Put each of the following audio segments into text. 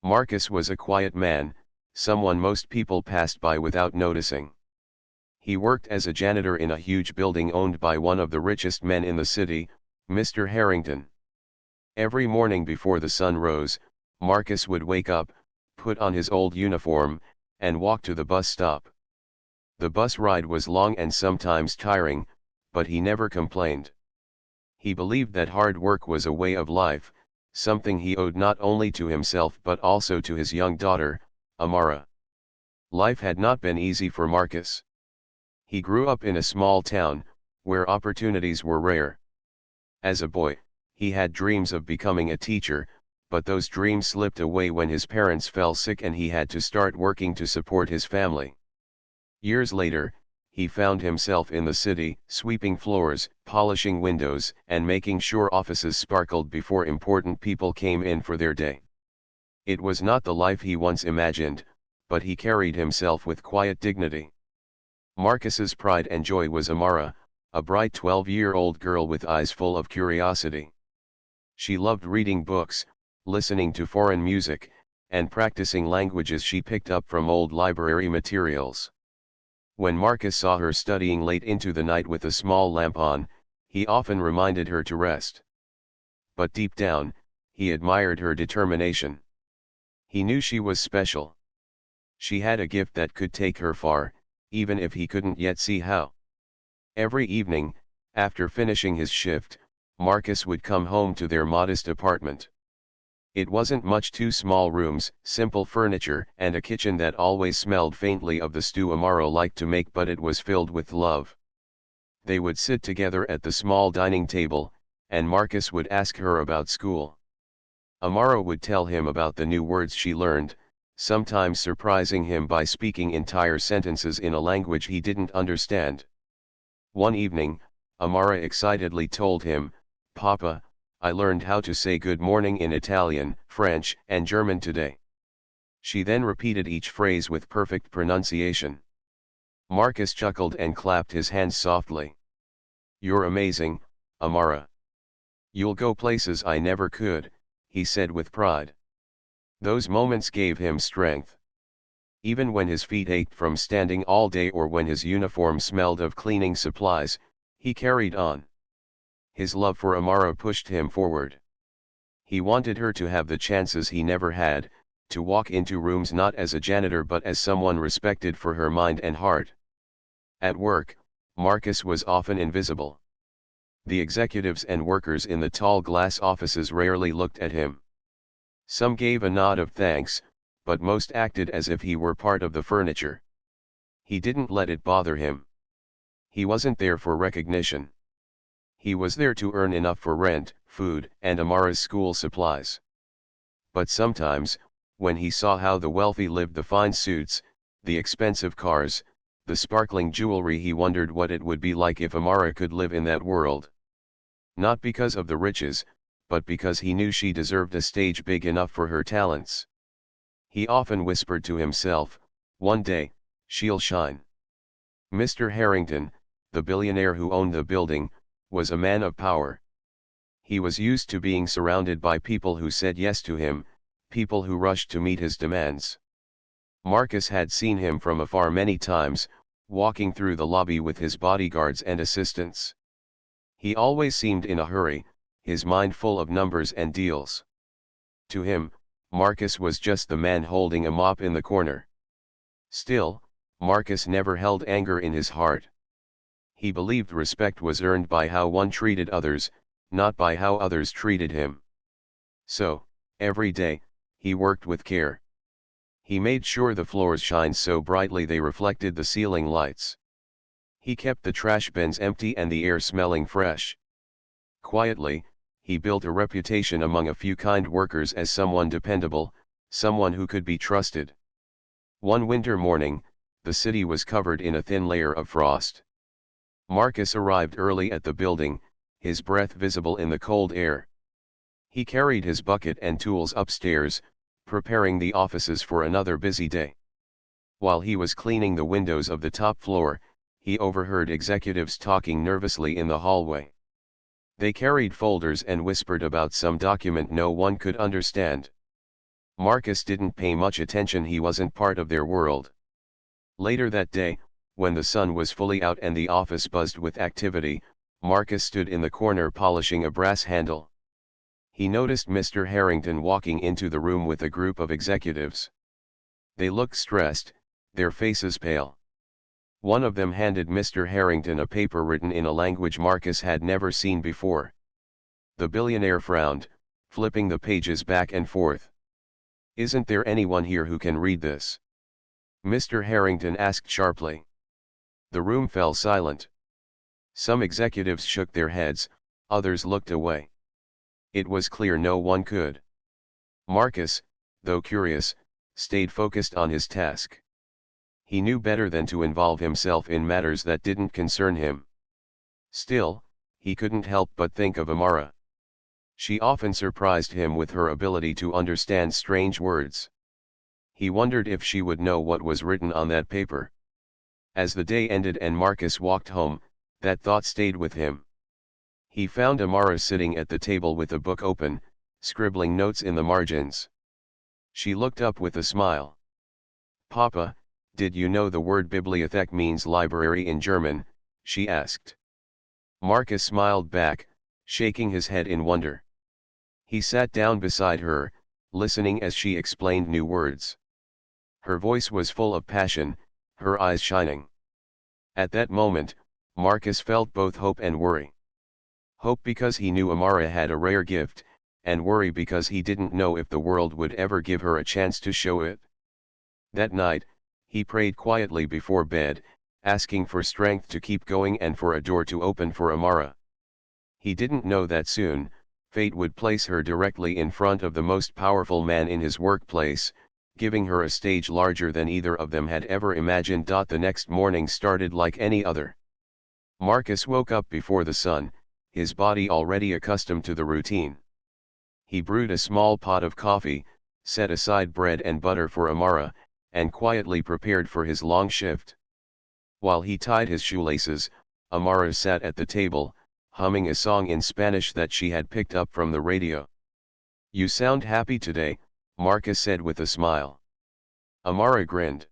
Marcus was a quiet man, someone most people passed by without noticing. He worked as a janitor in a huge building owned by one of the richest men in the city, Mr. Harrington. Every morning before the sun rose, Marcus would wake up, put on his old uniform, and walk to the bus stop. The bus ride was long and sometimes tiring, but he never complained. He believed that hard work was a way of life, something he owed not only to himself but also to his young daughter, Amara. Life had not been easy for Marcus. He grew up in a small town, where opportunities were rare. As a boy, he had dreams of becoming a teacher, but those dreams slipped away when his parents fell sick and he had to start working to support his family. Years later, he found himself in the city, sweeping floors, polishing windows, and making sure offices sparkled before important people came in for their day. It was not the life he once imagined, but he carried himself with quiet dignity. Marcus's pride and joy was Amara, a bright 12-year-old girl with eyes full of curiosity. She loved reading books, listening to foreign music, and practicing languages she picked up from old library materials. When Marcus saw her studying late into the night with a small lamp on, he often reminded her to rest. But deep down, he admired her determination. He knew she was special. She had a gift that could take her far, even if he couldn't yet see how. Every evening, after finishing his shift, Marcus would come home to their modest apartment. It wasn't much: two small rooms, simple furniture, and a kitchen that always smelled faintly of the stew Amara liked to make, but it was filled with love. They would sit together at the small dining table, and Marcus would ask her about school. Amara would tell him about the new words she learned, sometimes surprising him by speaking entire sentences in a language he didn't understand. One evening, Amara excitedly told him, "Papa, I learned how to say good morning in Italian, French, and German today." She then repeated each phrase with perfect pronunciation. Marcus chuckled and clapped his hands softly. "You're amazing, Amara. You'll go places I never could," he said with pride. Those moments gave him strength. Even when his feet ached from standing all day or when his uniform smelled of cleaning supplies, he carried on. His love for Amara pushed him forward. He wanted her to have the chances he never had, to walk into rooms not as a janitor but as someone respected for her mind and heart. At work, Marcus was often invisible. The executives and workers in the tall glass offices rarely looked at him. Some gave a nod of thanks, but most acted as if he were part of the furniture. He didn't let it bother him. He wasn't there for recognition. He was there to earn enough for rent, food, and Amara's school supplies. But sometimes, when he saw how the wealthy lived, the fine suits, the expensive cars, the sparkling jewelry, he wondered what it would be like if Amara could live in that world. Not because of the riches, but because he knew she deserved a stage big enough for her talents. He often whispered to himself, "One day, she'll shine." Mr. Harrington, the billionaire who owned the building, was a man of power. He was used to being surrounded by people who said yes to him, people who rushed to meet his demands. Marcus had seen him from afar many times, walking through the lobby with his bodyguards and assistants. He always seemed in a hurry, his mind full of numbers and deals. To him, Marcus was just the man holding a mop in the corner. Still, Marcus never held anger in his heart. He believed respect was earned by how one treated others, not by how others treated him. So, every day, he worked with care. He made sure the floors shined so brightly they reflected the ceiling lights. He kept the trash bins empty and the air smelling fresh. Quietly, he built a reputation among a few kind workers as someone dependable, someone who could be trusted. One winter morning, the city was covered in a thin layer of frost. Marcus arrived early at the building, his breath visible in the cold air. He carried his bucket and tools upstairs, preparing the offices for another busy day. While he was cleaning the windows of the top floor, he overheard executives talking nervously in the hallway. They carried folders and whispered about some document no one could understand. Marcus didn't pay much attention, he wasn't part of their world. Later that day, when the sun was fully out and the office buzzed with activity, Marcus stood in the corner polishing a brass handle. He noticed Mr. Harrington walking into the room with a group of executives. They looked stressed, their faces pale. One of them handed Mr. Harrington a paper written in a language Marcus had never seen before. The billionaire frowned, flipping the pages back and forth. "Isn't there anyone here who can read this?" Mr. Harrington asked sharply. The room fell silent. Some executives shook their heads, others looked away. It was clear no one could. Marcus, though curious, stayed focused on his task. He knew better than to involve himself in matters that didn't concern him. Still, he couldn't help but think of Amara. She often surprised him with her ability to understand strange words. He wondered if she would know what was written on that paper. As the day ended and Marcus walked home, that thought stayed with him. He found Amara sitting at the table with a book open, scribbling notes in the margins. She looked up with a smile. "Papa, did you know the word bibliothek means library in German?" she asked. Marcus smiled back, shaking his head in wonder. He sat down beside her, listening as she explained new words. Her voice was full of passion, her eyes shining. At that moment, Marcus felt both hope and worry. Hope because he knew Amara had a rare gift, and worry because he didn't know if the world would ever give her a chance to show it. That night, he prayed quietly before bed, asking for strength to keep going and for a door to open for Amara. He didn't know that soon, fate would place her directly in front of the most powerful man in his workplace, giving her a stage larger than either of them had ever imagined. The next morning started like any other. Marcus woke up before the sun, his body already accustomed to the routine. He brewed a small pot of coffee, set aside bread and butter for Amara, and quietly prepared for his long shift. While he tied his shoelaces, Amara sat at the table, humming a song in Spanish that she had picked up from the radio. "You sound happy today," Marcus said with a smile. Amara grinned.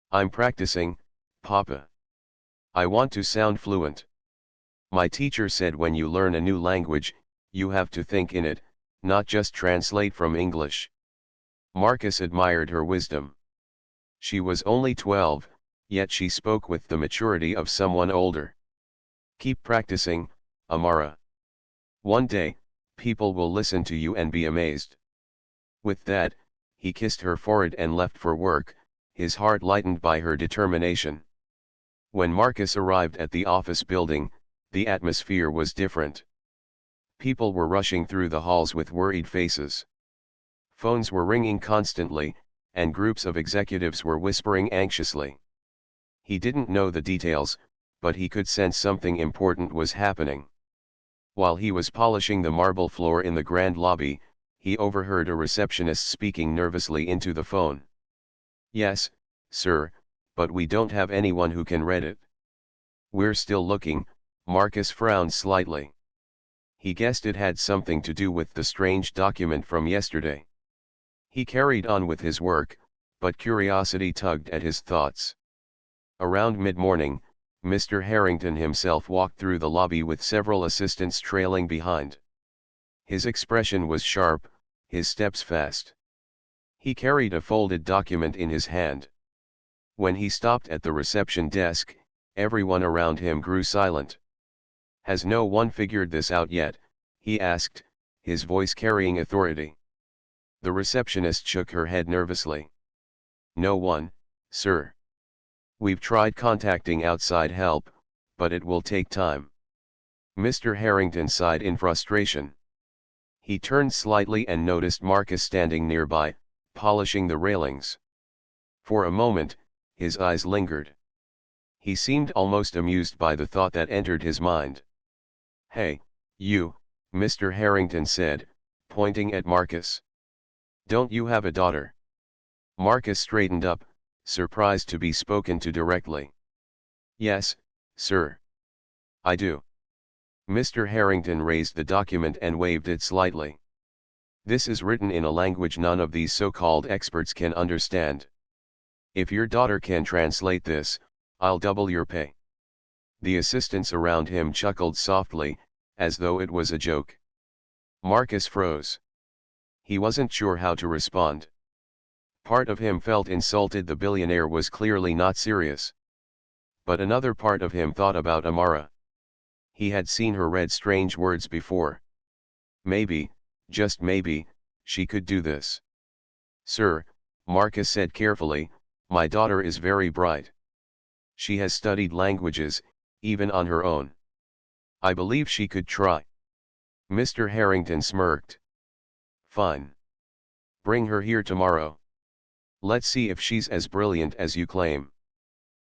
"I'm practicing, Papa. I want to sound fluent. My teacher said when you learn a new language, you have to think in it, not just translate from English." Marcus admired her wisdom. She was only 12, yet she spoke with the maturity of someone older. "Keep practicing, Amara. One day, people will listen to you and be amazed." With that, he kissed her forehead and left for work, his heart lightened by her determination. When Marcus arrived at the office building, the atmosphere was different. People were rushing through the halls with worried faces. Phones were ringing constantly, and groups of executives were whispering anxiously. He didn't know the details, but he could sense something important was happening. While he was polishing the marble floor in the grand lobby, he overheard a receptionist speaking nervously into the phone. "Yes, sir, but we don't have anyone who can read it." "We're still looking." Marcus frowned slightly. He guessed it had something to do with the strange document from yesterday. He carried on with his work, but curiosity tugged at his thoughts. Around mid-morning, Mr. Harrington himself walked through the lobby with several assistants trailing behind. His expression was sharp, his steps fast. He carried a folded document in his hand. When he stopped at the reception desk, everyone around him grew silent. "Has no one figured this out yet?" he asked, his voice carrying authority. The receptionist shook her head nervously. "No one, sir. We've tried contacting outside help, but it will take time." Mr. Harrington sighed in frustration. He turned slightly and noticed Marcus standing nearby, polishing the railings. For a moment, his eyes lingered. He seemed almost amused by the thought that entered his mind. "Hey, you," Mr. Harrington said, pointing at Marcus. "Don't you have a daughter?" Marcus straightened up, surprised to be spoken to directly. "Yes, sir. I do." Mr. Harrington raised the document and waved it slightly. This is written in a language none of these so-called experts can understand. If your daughter can translate this, I'll double your pay. The assistants around him chuckled softly, as though it was a joke. Marcus froze. He wasn't sure how to respond. Part of him felt insulted. The billionaire was clearly not serious. But another part of him thought about Amara. He had seen her read strange words before. Maybe, just maybe, she could do this. Sir, Marcus said carefully, my daughter is very bright. She has studied languages, even on her own. I believe she could try. Mr. Harrington smirked. Fine. Bring her here tomorrow. Let's see if she's as brilliant as you claim.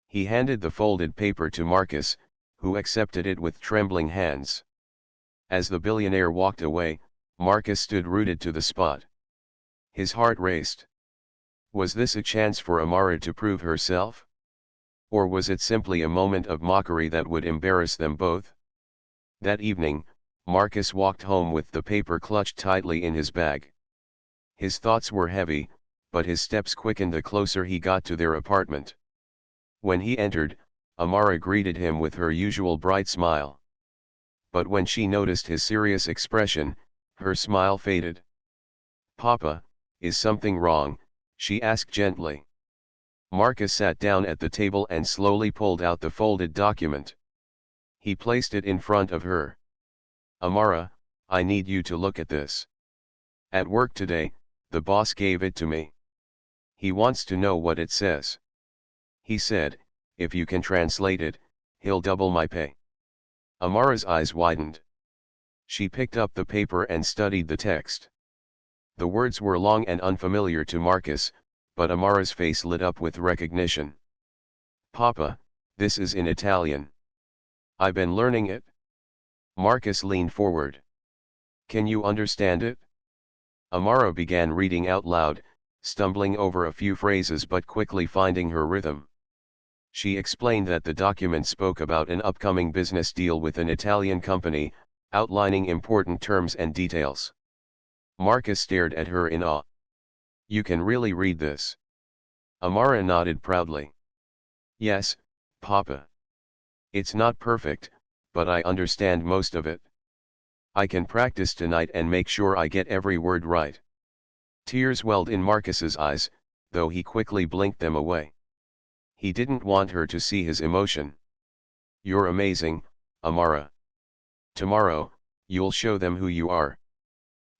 He handed the folded paper to Marcus, who accepted it with trembling hands. As the billionaire walked away, Marcus stood rooted to the spot. His heart raced. Was this a chance for Amara to prove herself? Or was it simply a moment of mockery that would embarrass them both? That evening, Marcus walked home with the paper clutched tightly in his bag. His thoughts were heavy, but his steps quickened the closer he got to their apartment. When he entered, Amara greeted him with her usual bright smile. But when she noticed his serious expression, her smile faded. Papa, is something wrong? She asked gently. Marcus sat down at the table and slowly pulled out the folded document. He placed it in front of her. Amara, I need you to look at this. At work today, the boss gave it to me. He wants to know what it says. He said, if you can translate it, he'll double my pay. Amara's eyes widened. She picked up the paper and studied the text. The words were long and unfamiliar to Marcus, but Amara's face lit up with recognition. Papa, this is in Italian. I've been learning it. Marcus leaned forward. Can you understand it? Amara began reading out loud, stumbling over a few phrases but quickly finding her rhythm. She explained that the document spoke about an upcoming business deal with an Italian company, outlining important terms and details. Marcus stared at her in awe. You can really read this? Amara nodded proudly. Yes, Papa. It's not perfect, but I understand most of it. I can practice tonight and make sure I get every word right. Tears welled in Marcus's eyes, though he quickly blinked them away. He didn't want her to see his emotion. You're amazing, Amara. Tomorrow, you'll show them who you are.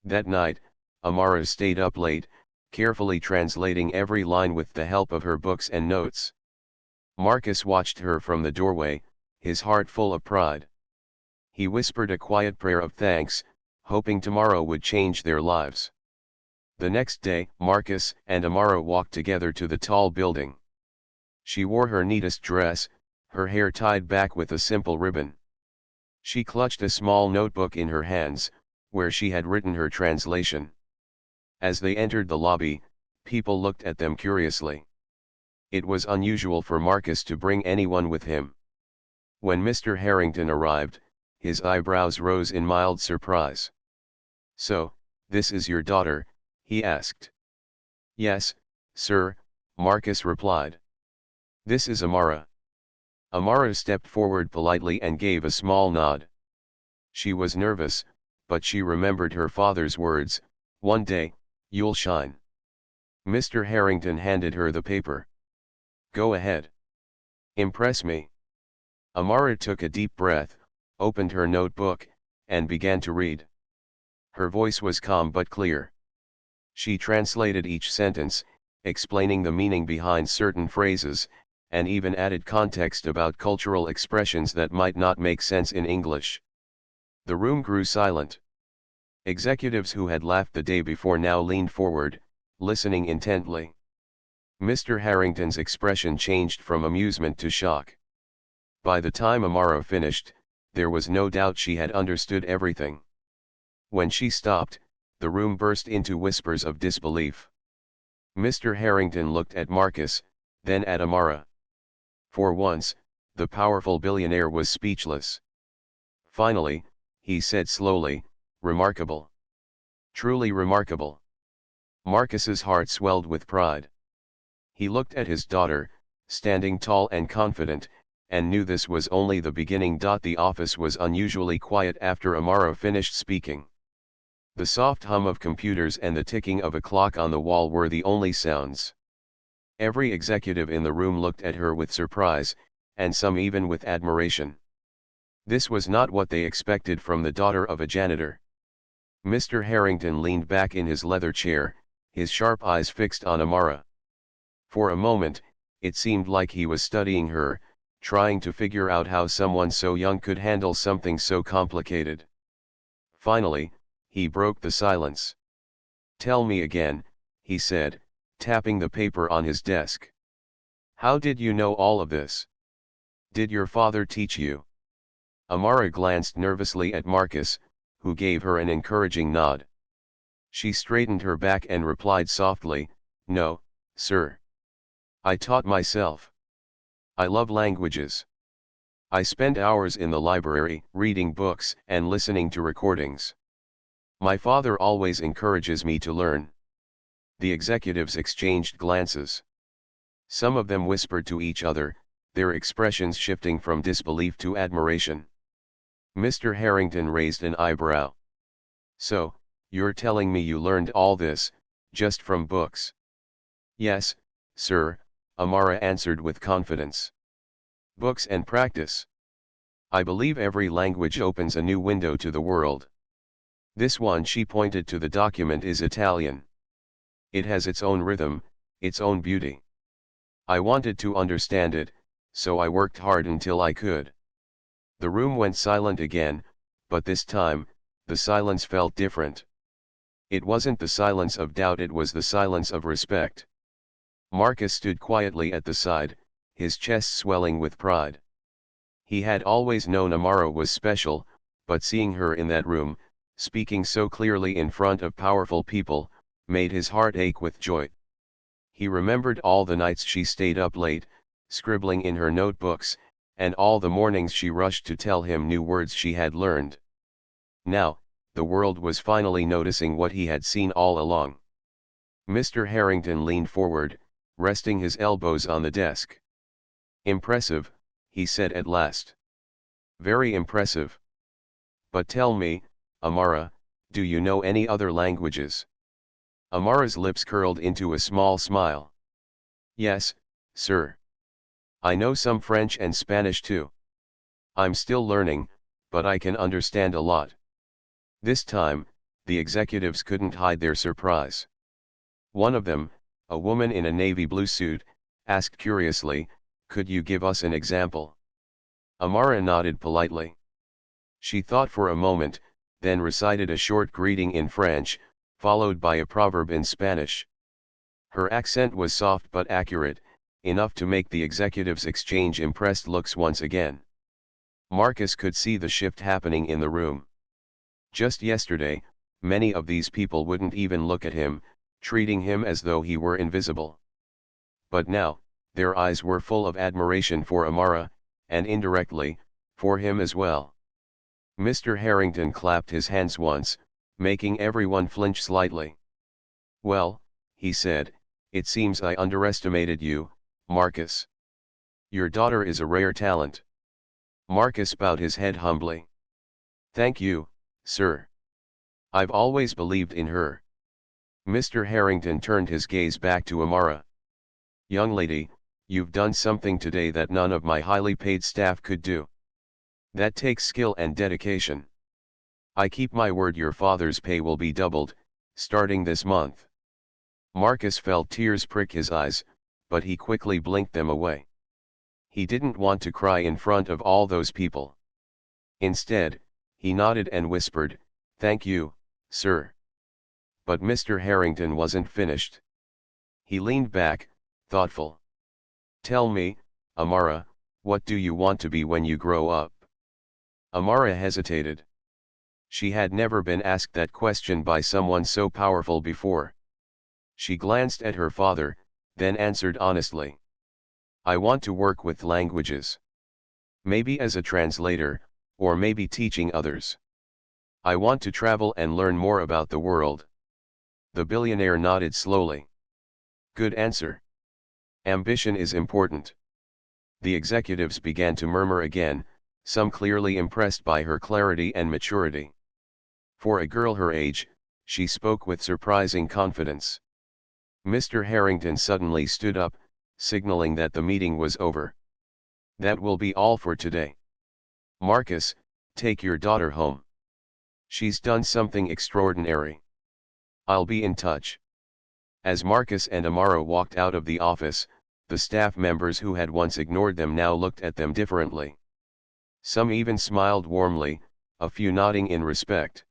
That night, Amara stayed up late, carefully translating every line with the help of her books and notes. Marcus watched her from the doorway, his heart full of pride. He whispered a quiet prayer of thanks, hoping tomorrow would change their lives. The next day, Marcus and Amara walked together to the tall building. She wore her neatest dress, her hair tied back with a simple ribbon. She clutched a small notebook in her hands, where she had written her translation. As they entered the lobby, people looked at them curiously. It was unusual for Marcus to bring anyone with him. When Mr. Harrington arrived, his eyebrows rose in mild surprise. So, this is your daughter, he asked. Yes, sir, Marcus replied. This is Amara. Amara stepped forward politely and gave a small nod. She was nervous, but she remembered her father's words, one day, you'll shine. Mr. Harrington handed her the paper. Go ahead. Impress me. Amara took a deep breath, opened her notebook, and began to read. Her voice was calm but clear. She translated each sentence, explaining the meaning behind certain phrases, and even added context about cultural expressions that might not make sense in English. The room grew silent. Executives who had laughed the day before now leaned forward, listening intently. Mr. Harrington's expression changed from amusement to shock. By the time Amara finished, there was no doubt she had understood everything. When she stopped, the room burst into whispers of disbelief. Mr. Harrington looked at Marcus, then at Amara. For once, the powerful billionaire was speechless. Finally, he said slowly, remarkable. Truly remarkable. Marcus's heart swelled with pride. He looked at his daughter, standing tall and confident, and knew this was only the beginning. The office was unusually quiet after Amara finished speaking. The soft hum of computers and the ticking of a clock on the wall were the only sounds. Every executive in the room looked at her with surprise, and some even with admiration. This was not what they expected from the daughter of a janitor. Mr. Harrington leaned back in his leather chair, his sharp eyes fixed on Amara. For a moment, it seemed like he was studying her, trying to figure out how someone so young could handle something so complicated. Finally, he broke the silence. "Tell me again," he said, tapping the paper on his desk. "How did you know all of this? Did your father teach you?" Amara glanced nervously at Marcus, who gave her an encouraging nod. She straightened her back and replied softly, "No, sir. I taught myself. I love languages. I spend hours in the library, reading books and listening to recordings. My father always encourages me to learn." The executives exchanged glances. Some of them whispered to each other, their expressions shifting from disbelief to admiration. Mr. Harrington raised an eyebrow. "So, you're telling me you learned all this, just from books?" "Yes, sir," Amara answered with confidence. "Books and practice. I believe every language opens a new window to the world. This one," she pointed to the document, "is Italian. It has its own rhythm, its own beauty. I wanted to understand it, so I worked hard until I could." The room went silent again, but this time, the silence felt different. It wasn't the silence of doubt, it was the silence of respect. Marcus stood quietly at the side, his chest swelling with pride. He had always known Amara was special, but seeing her in that room, speaking so clearly in front of powerful people, made his heart ache with joy. He remembered all the nights she stayed up late, scribbling in her notebooks, and all the mornings she rushed to tell him new words she had learned. Now, the world was finally noticing what he had seen all along. Mr. Harrington leaned forward, resting his elbows on the desk. "Impressive," he said at last. "Very impressive. But tell me, Amara, do you know any other languages?" Amara's lips curled into a small smile. "Yes, sir. I know some French and Spanish too. I'm still learning, but I can understand a lot." This time, the executives couldn't hide their surprise. One of them, a woman in a navy blue suit, asked curiously, "Could you give us an example?" Amara nodded politely. She thought for a moment, then recited a short greeting in French, followed by a proverb in Spanish. Her accent was soft but accurate, enough to make the executives exchange impressed looks once again. Marcus could see the shift happening in the room. Just yesterday, many of these people wouldn't even look at him, treating him as though he were invisible. But now, their eyes were full of admiration for Amara, and indirectly, for him as well. Mr. Harrington clapped his hands once, making everyone flinch slightly. "Well," he said, "it seems I underestimated you, Marcus. Your daughter is a rare talent." Marcus bowed his head humbly. "Thank you, sir. I've always believed in her." Mr. Harrington turned his gaze back to Amara. "Young lady, you've done something today that none of my highly paid staff could do. That takes skill and dedication. I keep my word, your father's pay will be doubled, starting this month." Marcus felt tears prick his eyes, but he quickly blinked them away. He didn't want to cry in front of all those people. Instead, he nodded and whispered, "Thank you, sir." But Mr. Harrington wasn't finished. He leaned back, thoughtful. "Tell me, Amara, what do you want to be when you grow up?" Amara hesitated. She had never been asked that question by someone so powerful before. She glanced at her father, then answered honestly. "I want to work with languages. Maybe as a translator, or maybe teaching others." I want to travel and learn more about the world. The billionaire nodded slowly. Good answer. Ambition is important. The executives began to murmur again, some clearly impressed by her clarity and maturity. For a girl her age, she spoke with surprising confidence. Mr. Harrington suddenly stood up, signaling that the meeting was over. That will be all for today. Marcus, take your daughter home. She's done something extraordinary. I'll be in touch. As Marcus and Amara walked out of the office, the staff members who had once ignored them now looked at them differently. Some even smiled warmly, a few nodding in respect.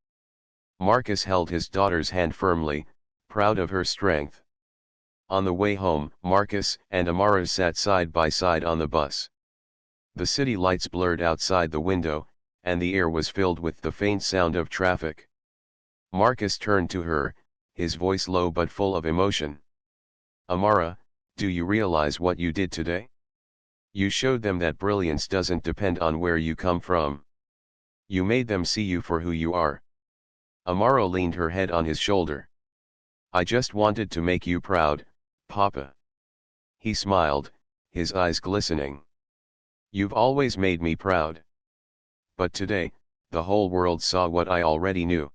Marcus held his daughter's hand firmly, proud of her strength. On the way home, Marcus and Amara sat side by side on the bus. The city lights blurred outside the window, and the air was filled with the faint sound of traffic. Marcus turned to her, his voice low but full of emotion. Amara, do you realize what you did today? You showed them that brilliance doesn't depend on where you come from. You made them see you for who you are. Amara leaned her head on his shoulder. I just wanted to make you proud, Papa. He smiled, his eyes glistening. You've always made me proud. But today, the whole world saw what I already knew.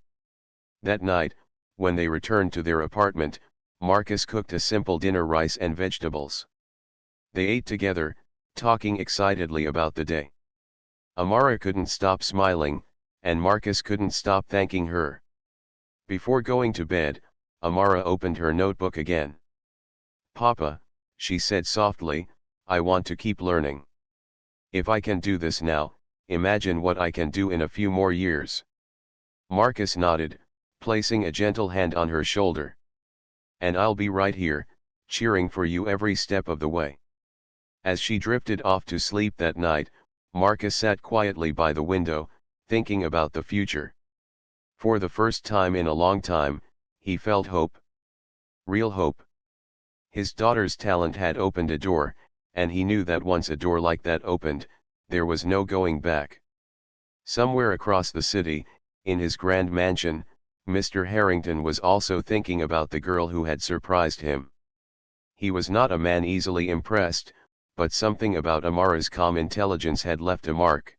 That night, when they returned to their apartment, Marcus cooked a simple dinner: rice and vegetables. They ate together, talking excitedly about the day. Amara couldn't stop smiling, and Marcus couldn't stop thanking her. Before going to bed, Amara opened her notebook again. Papa, she said softly, I want to keep learning. If I can do this now, imagine what I can do in a few more years. Marcus nodded, placing a gentle hand on her shoulder. And I'll be right here, cheering for you every step of the way. As she drifted off to sleep that night, Marcus sat quietly by the window, thinking about the future. For the first time in a long time, he felt hope. Real hope. His daughter's talent had opened a door, and he knew that once a door like that opened, there was no going back. Somewhere across the city, in his grand mansion, Mr. Harrington was also thinking about the girl who had surprised him. He was not a man easily impressed, but something about Amara's calm intelligence had left a mark.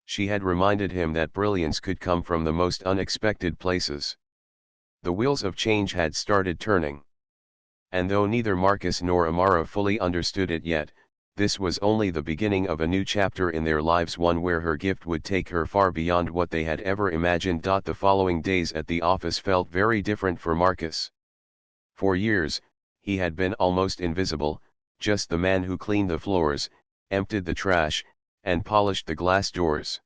She had reminded him that brilliance could come from the most unexpected places. The wheels of change had started turning. And though neither Marcus nor Amara fully understood it yet, this was only the beginning of a new chapter in their lives, one where her gift would take her far beyond what they had ever imagined. The following days at the office felt very different for Marcus. For years, he had been almost invisible, just the man who cleaned the floors, emptied the trash, and polished the glass doors.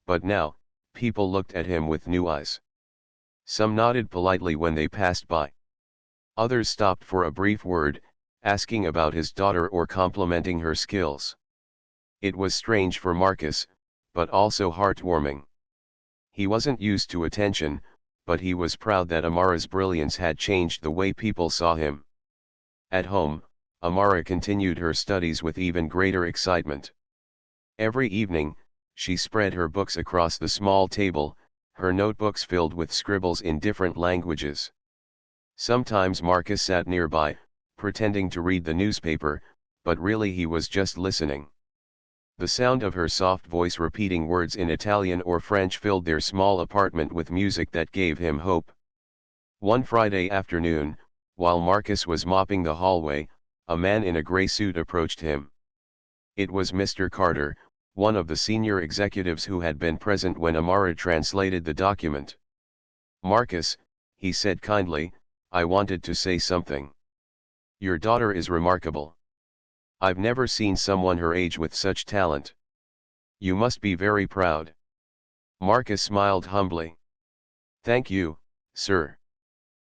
But now, people looked at him with new eyes. Some nodded politely when they passed by. Others stopped for a brief word, asking about his daughter or complimenting her skills. It was strange for Marcus, but also heartwarming. He wasn't used to attention, but he was proud that Amara's brilliance had changed the way people saw him. At home, Amara continued her studies with even greater excitement. Every evening, she spread her books across the small table, her notebooks filled with scribbles in different languages. Sometimes Marcus sat nearby, pretending to read the newspaper, but really he was just listening. The sound of her soft voice repeating words in Italian or French filled their small apartment with music that gave him hope. One Friday afternoon, while Marcus was mopping the hallway, a man in a gray suit approached him. It was Mr. Carter, one of the senior executives who had been present when Amara translated the document. Marcus, he said kindly, I wanted to say something. Your daughter is remarkable. I've never seen someone her age with such talent. You must be very proud. Marcus smiled humbly. Thank you, sir.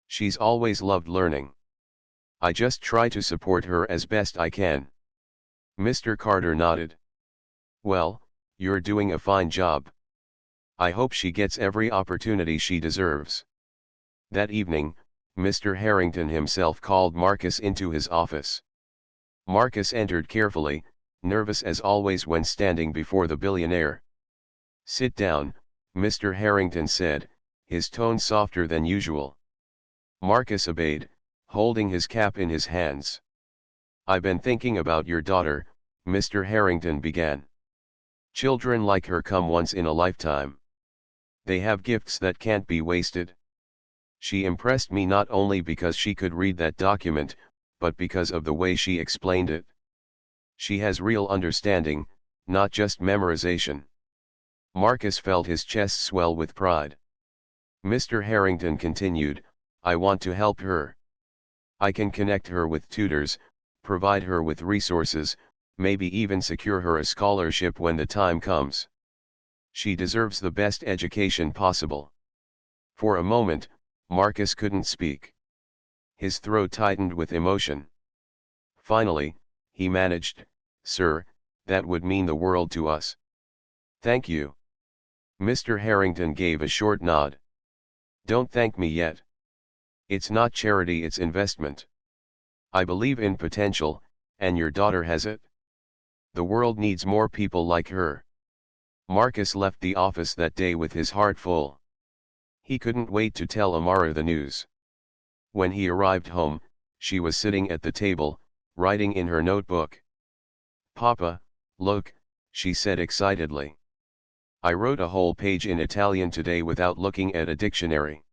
She's always loved learning. I just try to support her as best I can. Mr. Carter nodded. Well, you're doing a fine job. I hope she gets every opportunity she deserves. That evening, Mr. Harrington himself called Marcus into his office. Marcus entered carefully, nervous as always when standing before the billionaire. Sit down, Mr. Harrington said, his tone softer than usual. Marcus obeyed, holding his cap in his hands. "I've been thinking about your daughter," Mr. Harrington began. "Children like her come once in a lifetime. They have gifts that can't be wasted. She impressed me not only because she could read that document, but because of the way she explained it. She has real understanding, not just memorization." Marcus felt his chest swell with pride. Mr. Harrington continued, "I want to help her. I can connect her with tutors, provide her with resources, maybe even secure her a scholarship when the time comes. She deserves the best education possible." For a moment, Marcus couldn't speak. His throat tightened with emotion. Finally, he managed, "Sir, that would mean the world to us." "Thank you." Mr. Harrington gave a short nod. "Don't thank me yet. It's not charity, it's investment. I believe in potential, and your daughter has it. The world needs more people like her." Marcus left the office that day with his heart full. He couldn't wait to tell Amara the news. When he arrived home, she was sitting at the table, writing in her notebook. "Papa, look," she said excitedly. "I wrote a whole page in Italian today without looking at a dictionary."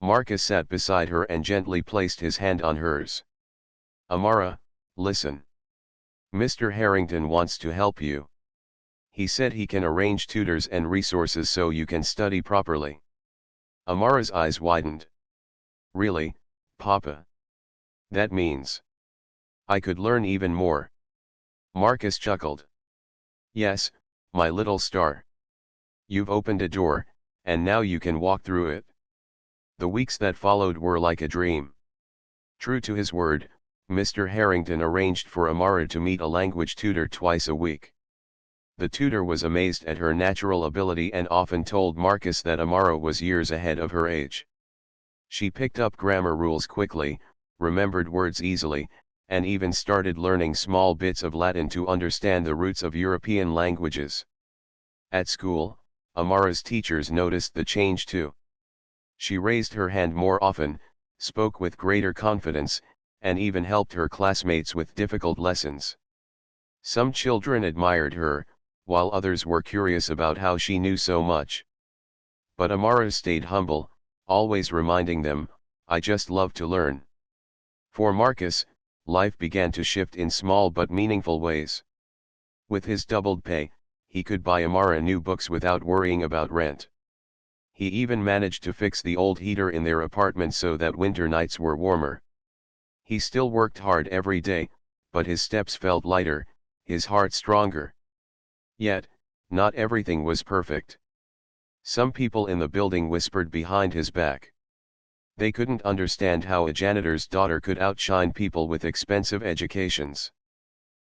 Marcus sat beside her and gently placed his hand on hers. "Amara, listen. Mr. Harrington wants to help you. He said he can arrange tutors and resources so you can study properly." Amara's eyes widened. "Really, Papa? That means I could learn even more." Marcus chuckled. "Yes, my little star. You've opened a door, and now you can walk through it." The weeks that followed were like a dream. True to his word, Mr. Harrington arranged for Amara to meet a language tutor twice a week. The tutor was amazed at her natural ability and often told Marcus that Amara was years ahead of her age. She picked up grammar rules quickly, remembered words easily, and even started learning small bits of Latin to understand the roots of European languages. At school, Amara's teachers noticed the change too. She raised her hand more often, spoke with greater confidence, and even helped her classmates with difficult lessons. Some children admired her, while others were curious about how she knew so much. But Amara stayed humble, always reminding them, "I just love to learn." For Marcus, life began to shift in small but meaningful ways. With his doubled pay, he could buy Amara new books without worrying about rent. He even managed to fix the old heater in their apartment so that winter nights were warmer. He still worked hard every day, but his steps felt lighter, his heart stronger. Yet, not everything was perfect. Some people in the building whispered behind his back. They couldn't understand how a janitor's daughter could outshine people with expensive educations.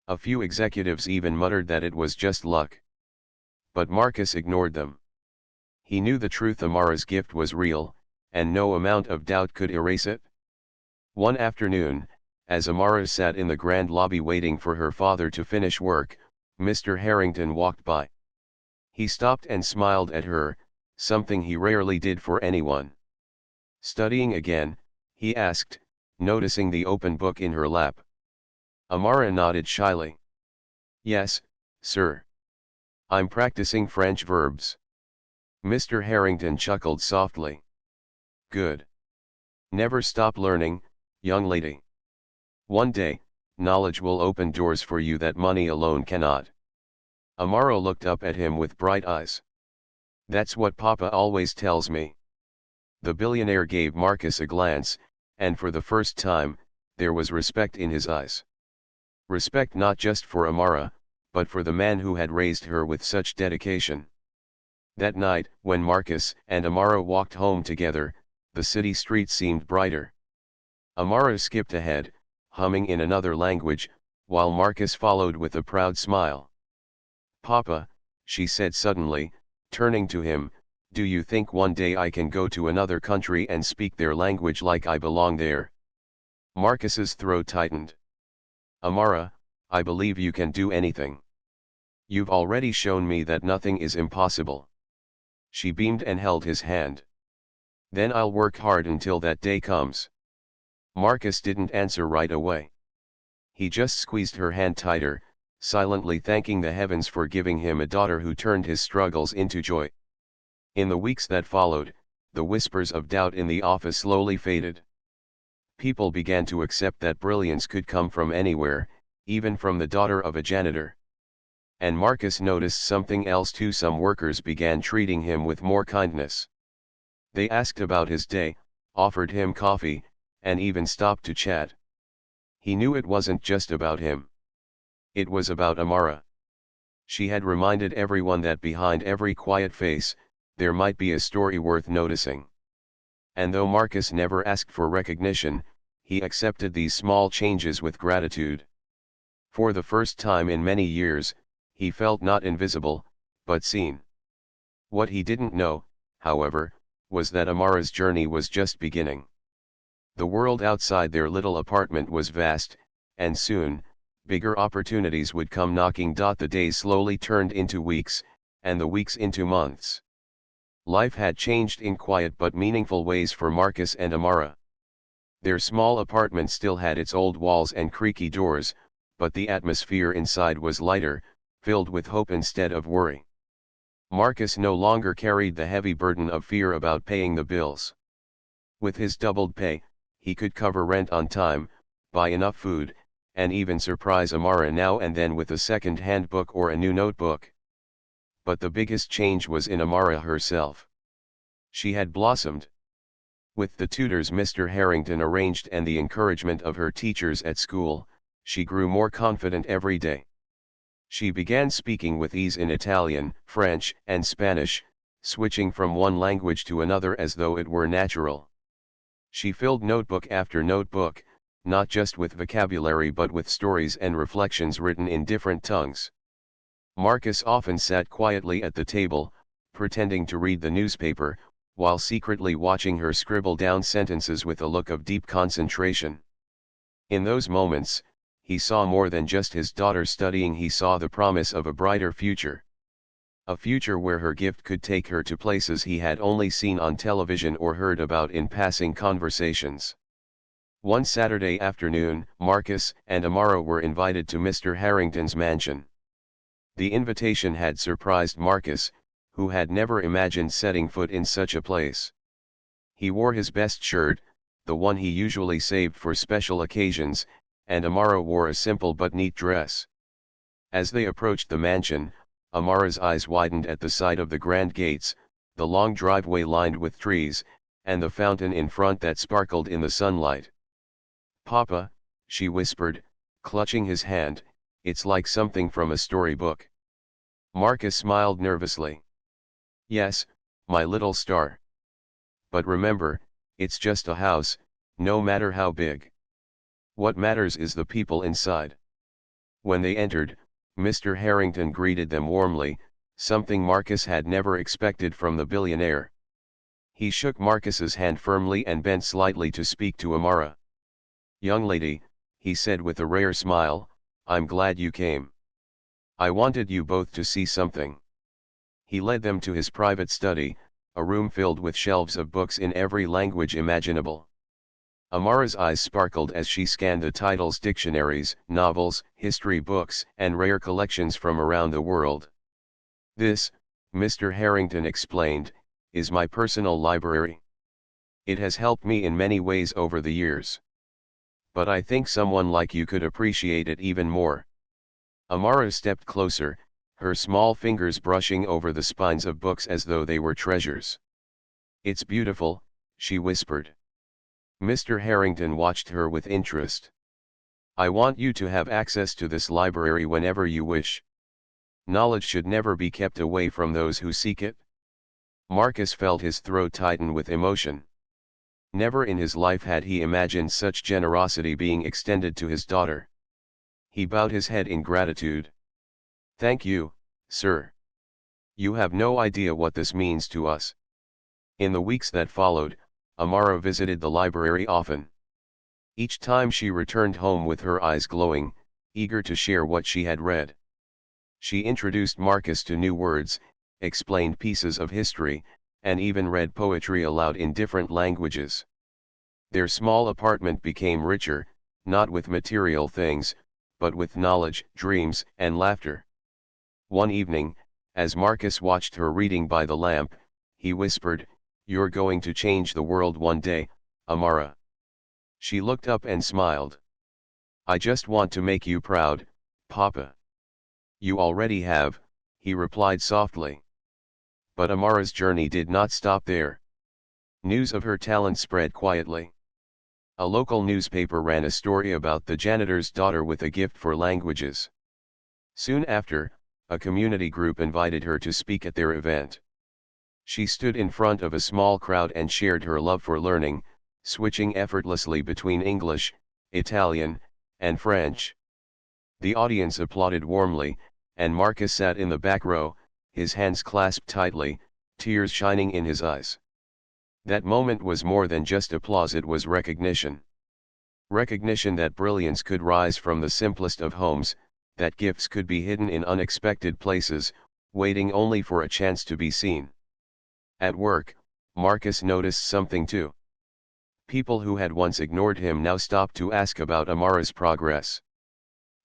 A few executives even muttered that it was just luck. But Marcus ignored them. He knew the truth: Amara's gift was real, and no amount of doubt could erase it. One afternoon, as Amara sat in the grand lobby waiting for her father to finish work, Mr. Harrington walked by. He stopped and smiled at her, something he rarely did for anyone. "Studying again?" he asked, noticing the open book in her lap. Amara nodded shyly. "Yes, sir. I'm practicing French verbs." Mr. Harrington chuckled softly. "Good. Never stop learning, young lady. One day, knowledge will open doors for you that money alone cannot." Amara looked up at him with bright eyes. "That's what Papa always tells me." The billionaire gave Marcus a glance, and for the first time, there was respect in his eyes. Respect not just for Amara, but for the man who had raised her with such dedication. That night, when Marcus and Amara walked home together, the city streets seemed brighter. Amara skipped ahead, humming in another language, while Marcus followed with a proud smile. "Papa," she said suddenly, turning to him, "do you think one day I can go to another country and speak their language like I belong there?" Marcus's throat tightened. "Amara, I believe you can do anything. You've already shown me that nothing is impossible." She beamed and held his hand. Then I'll work hard until that day comes. Marcus didn't answer right away. He just squeezed her hand tighter, silently thanking the heavens for giving him a daughter who turned his struggles into joy. In the weeks that followed, the whispers of doubt in the office slowly faded. People began to accept that brilliance could come from anywhere, even from the daughter of a janitor. And Marcus noticed something else too. Some workers began treating him with more kindness. They asked about his day, offered him coffee, and even stopped to chat. He knew it wasn't just about him. It was about Amara. She had reminded everyone that behind every quiet face, there might be a story worth noticing. And though Marcus never asked for recognition, he accepted these small changes with gratitude. For the first time in many years, he felt not invisible, but seen. What he didn't know, however, was that Amara's journey was just beginning. The world outside their little apartment was vast, and soon, bigger opportunities would come knocking. The days slowly turned into weeks, and the weeks into months. Life had changed in quiet but meaningful ways for Marcus and Amara. Their small apartment still had its old walls and creaky doors, but the atmosphere inside was lighter, filled with hope instead of worry. Marcus no longer carried the heavy burden of fear about paying the bills. With his doubled pay, he could cover rent on time, buy enough food, and even surprise Amara now and then with a second-hand book or a new notebook. But the biggest change was in Amara herself. She had blossomed. With the tutors Mr. Harrington arranged and the encouragement of her teachers at school, she grew more confident every day. She began speaking with ease in Italian, French, and Spanish, switching from one language to another as though it were natural. She filled notebook after notebook, not just with vocabulary but with stories and reflections written in different tongues. Marcus often sat quietly at the table, pretending to read the newspaper, while secretly watching her scribble down sentences with a look of deep concentration. In those moments, he saw more than just his daughter studying. He saw the promise of a brighter future. A future where her gift could take her to places he had only seen on television or heard about in passing conversations. One Saturday afternoon, Marcus and Amara were invited to Mr. Harrington's mansion. The invitation had surprised Marcus, who had never imagined setting foot in such a place. He wore his best shirt, the one he usually saved for special occasions, and Amara wore a simple but neat dress. As they approached the mansion, Amara's eyes widened at the sight of the grand gates, the long driveway lined with trees, and the fountain in front that sparkled in the sunlight. "Papa," she whispered, clutching his hand, "it's like something from a storybook." Marcus smiled nervously. "Yes, my little star. But remember, it's just a house, no matter how big. What matters is the people inside." When they entered, Mr. Harrington greeted them warmly, something Marcus had never expected from the billionaire. He shook Marcus's hand firmly and bent slightly to speak to Amara. "Young lady," he said with a rare smile, "I'm glad you came. I wanted you both to see something." He led them to his private study, a room filled with shelves of books in every language imaginable. Amara's eyes sparkled as she scanned the titles: dictionaries, novels, history books, and rare collections from around the world. "This," Mr. Harrington explained, "is my personal library. It has helped me in many ways over the years. But I think someone like you could appreciate it even more." Amara stepped closer, her small fingers brushing over the spines of books as though they were treasures. "It's beautiful," she whispered. Mr. Harrington watched her with interest. "I want you to have access to this library whenever you wish. Knowledge should never be kept away from those who seek it." Marcus felt his throat tighten with emotion. Never in his life had he imagined such generosity being extended to his daughter. He bowed his head in gratitude. "Thank you, sir. You have no idea what this means to us." In the weeks that followed, Amara visited the library often. Each time she returned home with her eyes glowing, eager to share what she had read. She introduced Marcus to new words, explained pieces of history, and even read poetry aloud in different languages. Their small apartment became richer, not with material things, but with knowledge, dreams, and laughter. One evening, as Marcus watched her reading by the lamp, he whispered, "You're going to change the world one day, Amara." She looked up and smiled. "I just want to make you proud, Papa." "You already have," he replied softly. But Amara's journey did not stop there. News of her talent spread quietly. A local newspaper ran a story about the janitor's daughter with a gift for languages. Soon after, a community group invited her to speak at their event. She stood in front of a small crowd and shared her love for learning, switching effortlessly between English, Italian, and French. The audience applauded warmly, and Marcus sat in the back row, his hands clasped tightly, tears shining in his eyes. That moment was more than just applause, it was recognition. Recognition that brilliance could rise from the simplest of homes, that gifts could be hidden in unexpected places, waiting only for a chance to be seen. At work, Marcus noticed something too. People who had once ignored him now stopped to ask about Amara's progress.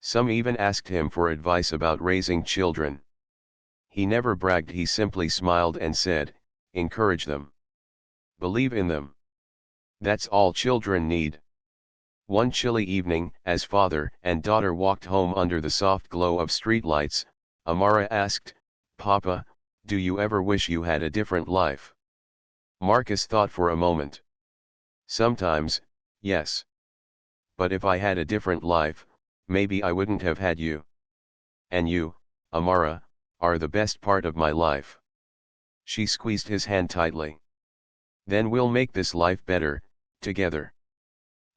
Some even asked him for advice about raising children. He never bragged, he simply smiled and said, "Encourage them. Believe in them. That's all children need." One chilly evening, as father and daughter walked home under the soft glow of streetlights, Amara asked, "Papa, do you ever wish you had a different life?" Marcus thought for a moment. "Sometimes, yes. But if I had a different life, maybe I wouldn't have had you. And you, Amara, are the best part of my life." She squeezed his hand tightly. "Then we'll make this life better, together."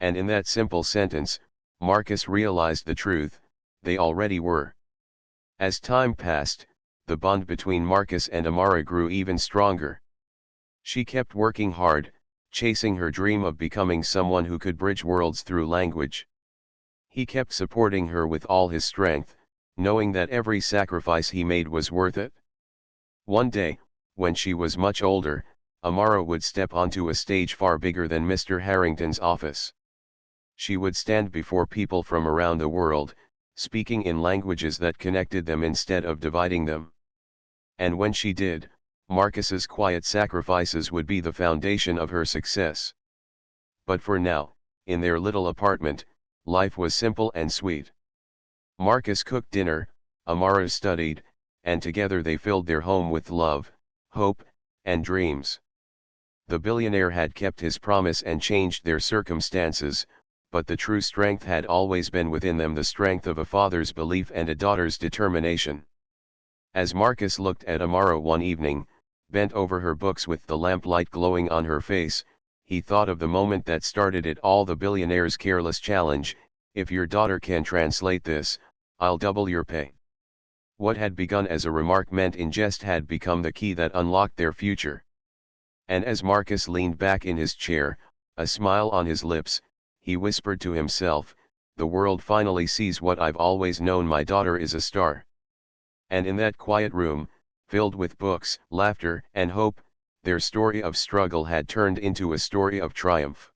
And in that simple sentence, Marcus realized the truth, they already were. As time passed, the bond between Marcus and Amara grew even stronger. She kept working hard, chasing her dream of becoming someone who could bridge worlds through language. He kept supporting her with all his strength, knowing that every sacrifice he made was worth it. One day, when she was much older, Amara would step onto a stage far bigger than Mr. Harrington's office. She would stand before people from around the world, speaking in languages that connected them instead of dividing them. And when she did, Marcus's quiet sacrifices would be the foundation of her success. But for now, in their little apartment, life was simple and sweet. Marcus cooked dinner, Amara studied, and together they filled their home with love, hope, and dreams. The billionaire had kept his promise and changed their circumstances, but the true strength had always been within them, the strength of a father's belief and a daughter's determination. As Marcus looked at Amara one evening, bent over her books with the lamplight glowing on her face, he thought of the moment that started it all, the billionaire's careless challenge, "If your daughter can translate this, I'll double your pay." What had begun as a remark meant in jest had become the key that unlocked their future. And as Marcus leaned back in his chair, a smile on his lips, he whispered to himself, "The world finally sees what I've always known, my daughter is a star." And in that quiet room, filled with books, laughter, and hope, their story of struggle had turned into a story of triumph.